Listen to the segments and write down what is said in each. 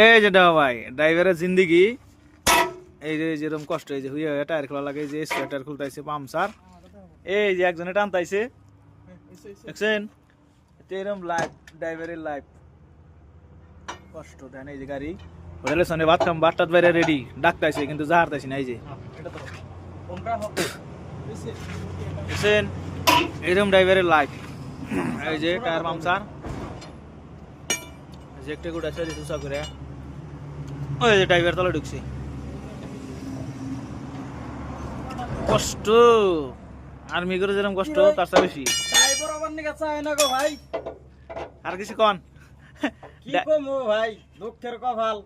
এই যে দাও ভাই ড্রাইভারের জিন্দিগি, এই যে যেরকম কষ্ট, এই যে হুইয়া টায়ার খোলা লাগে, এই যে সোয়েটার খুলতাইছে পামসার, এই যে একজনে টানতাইছে দেখছেন, এরকম লাইফ ড্রাইভারের লাইফ কষ্ট দেন। এই যে গাড়ি হোটেলের সামনে ভাত খাম, বাটটাত বাইরে রেডি ডাকতাইছে কিন্তু জাহারতাইছি না। এই যে দেখছেন এরকম ড্রাইভারের লাইফ, এই যে টায়ার পামসার, যে একটা গুড়া ছেড়ে সুসা করে, ওই যে ড্রাইভার তলে ঢুকছে, কষ্ট আর্মি করে যেরকম কষ্ট তার চেয়ে বেশি। ড্রাইভার আবার নিকা চায় না গো ভাই, আর কিছু কন কি কমু ভাই, দুঃখের কপাল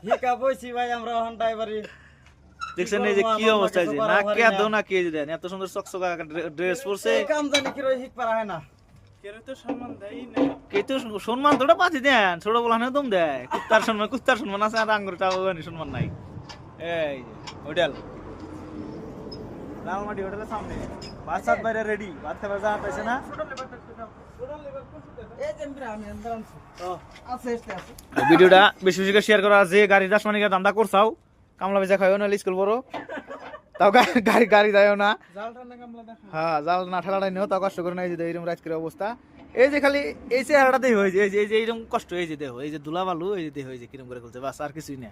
হিকা বইছি ভাই আমরা এখন ড্রাইভারি। দেখছেন এই যে কি অবস্থা, যে না কে দো না কে দেন, এত সুন্দর চকচকা ড্রেস পরছে, এই কাম জানি কি রই হিক পারা হয় না, কেউ তো সম্মান দেয় না, কেউ তো সম্মান তোটা পাচ্ছি দেন, ছোট বলা না দম দেয়, কুত্তার সম্মান আছে আর আঙ্গুর টাকা সম্মান নাই। এই যে হোটেল লালমাটি হোটেলের সামনে ভাত সাত বাইরে রেডি, ভাত খাবার যা পাইছে না। এই যে আমি আনতে আনছি তো আছে আছে আছে। ভিডিওটা বেশি বেশি করে শেয়ার করা, যে গাড়ির দাসমানিকের দামটা করছাও, কামলা বেচা খাইও না, স্কুল বড় তাও গাড়ি যায়ও না, হ্যাঁ জাল না ঠেলাটাই নিও, তাও কষ্ট করে না। এই যে এইরকম রাজকের অবস্থা, এই যে খালি এই চেহারাটাতেই হয়েছে, এই যে এইরকম কষ্ট, এই যে দেহ, এই যে ধুলা বালু, এই যে দেহ, এই যে কিরম করে খুলছে, বাস আর কিছুই না।